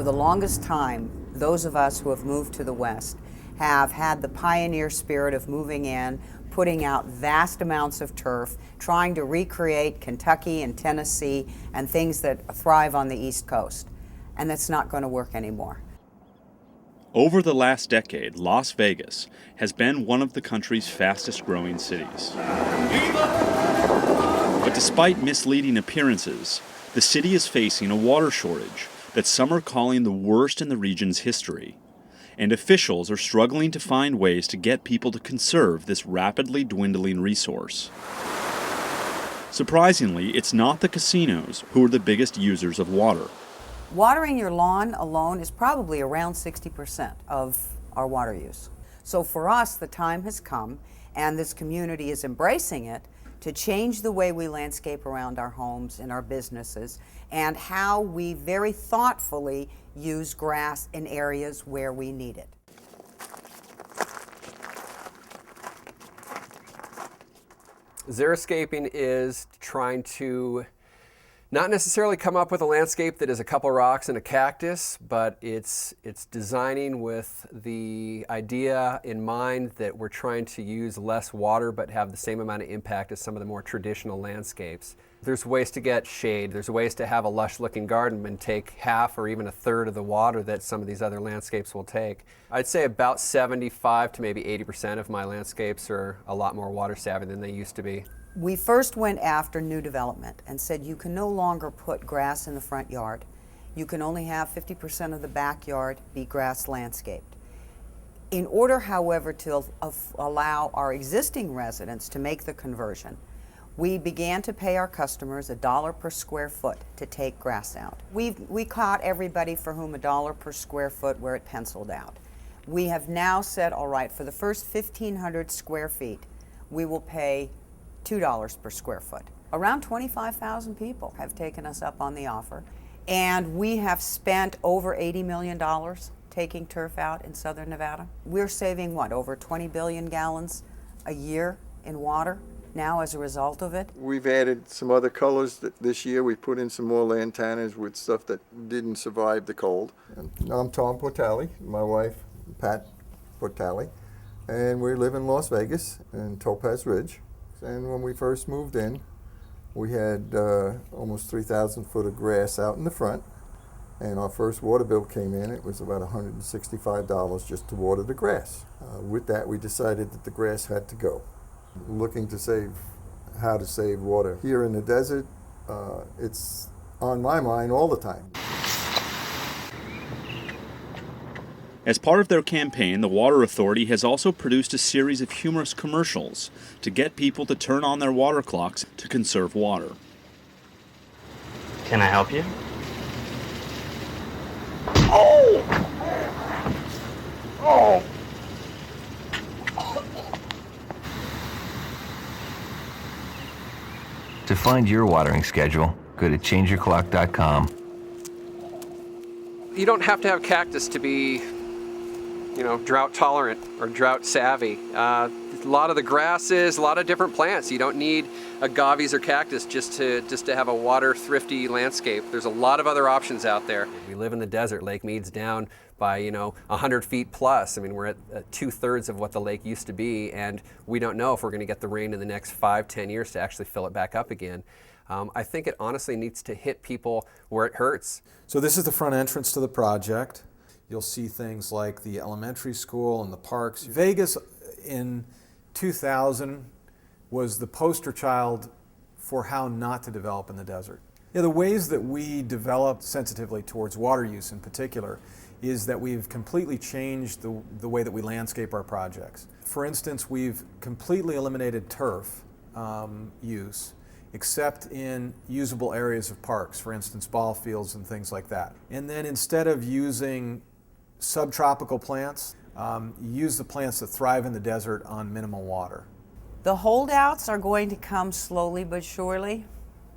the longest time, those of us who have moved to the West have had the pioneer spirit of moving in, putting out vast amounts of turf, trying to recreate Kentucky and Tennessee and things that thrive on the East Coast. And that's not going to work anymore. Over the last decade, Las Vegas has been one of the country's fastest growing cities. But despite misleading appearances, the city is facing a water shortage that some are calling the worst in the region's history. And officials are struggling to find ways to get people to conserve this rapidly dwindling resource. Surprisingly, it's not the casinos who are the biggest users of water. Watering your lawn alone is probably around 60% of our water use. So for us, the time has come, and this community is embracing it, to change the way we landscape around our homes and our businesses, and how we very thoughtfully use grass in areas where we need it. Xeriscaping is trying to not necessarily come up with a landscape that is a couple rocks and a cactus, but it's designing with the idea in mind that we're trying to use less water but have the same amount of impact as some of the more traditional landscapes. There's ways to get shade, there's ways to have a lush looking garden and take half or even a third of the water that some of these other landscapes will take. I'd say about 75 to maybe 80% of my landscapes are a lot more water savvy than they used to be. We first went after new development and said you can no longer put grass in the front yard. You can only have 50% of the backyard be grass landscaped. In order, however, to allow our existing residents to make the conversion, we began to pay our customers $1 per square foot to take grass out. We caught everybody for whom $1 per square foot where it penciled out. We have now said, all right, for the first 1,500 square feet, we will pay $2 per square foot. Around 25,000 people have taken us up on the offer, and we have spent over $80 million taking turf out in southern Nevada. We're saving, what, over 20 billion gallons a year in water now as a result of it. We've added some other colors this year. We put in some more lantanas with stuff that didn't survive the cold. I'm Tom Portali, my wife Pat Portali, and we live in Las Vegas in Topaz Ridge. And when we first moved in, we had almost 3,000 foot of grass out in the front. And our first water bill came in, it was about $165 just to water the grass. With that, we decided that the grass had to go. Looking to save, how to save water. Here in the desert, it's on my mind all the time. As part of their campaign, the Water Authority has also produced a series of humorous commercials to get people to turn on their water clocks to conserve water. Can I help you? Oh! Oh! To find your watering schedule, go to changeyourclock.com. You don't have to have cactus to be, drought tolerant or drought savvy. A lot of the grasses, a lot of different plants. You don't need agaves or cactus just to have a water thrifty landscape. There's a lot of other options out there. We live in the desert. Lake Mead's down by 100 feet plus. I mean, we're at 2/3 of what the lake used to be, and we don't know if we're going to get the rain in the next 5-10 years to actually fill it back up again. I think it honestly needs to hit people where it hurts. So this is the front entrance to the project. You'll see things like the elementary school and the parks. Vegas in 2000 was the poster child for how not to develop in the desert. The ways that we developed sensitively towards water use in particular is that we've completely changed the way that we landscape our projects. For instance, we've completely eliminated turf use, except in usable areas of parks, for instance, ball fields and things like that. And then instead of using subtropical plants, use the plants that thrive in the desert on minimal water. The holdouts are going to come slowly but surely.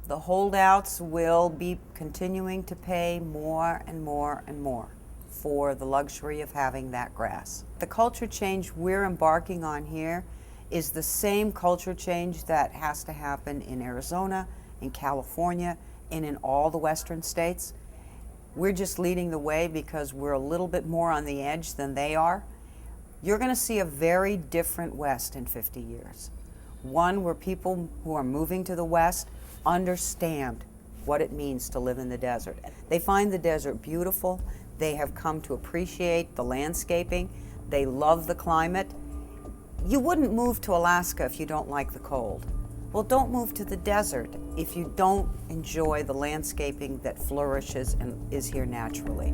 The holdouts will be continuing to pay more and more and more for the luxury of having that grass. The culture change we're embarking on here is the same culture change that has to happen in Arizona, in California, and in all the western states. We're just leading the way because we're a little bit more on the edge than they are. You're going to see a very different West in 50 years. One where people who are moving to the West understand what it means to live in the desert. They find the desert beautiful. They have come to appreciate the landscaping. They love the climate. You wouldn't move to Alaska if you don't like the cold. Well, don't move to the desert if you don't enjoy the landscaping that flourishes and is here naturally.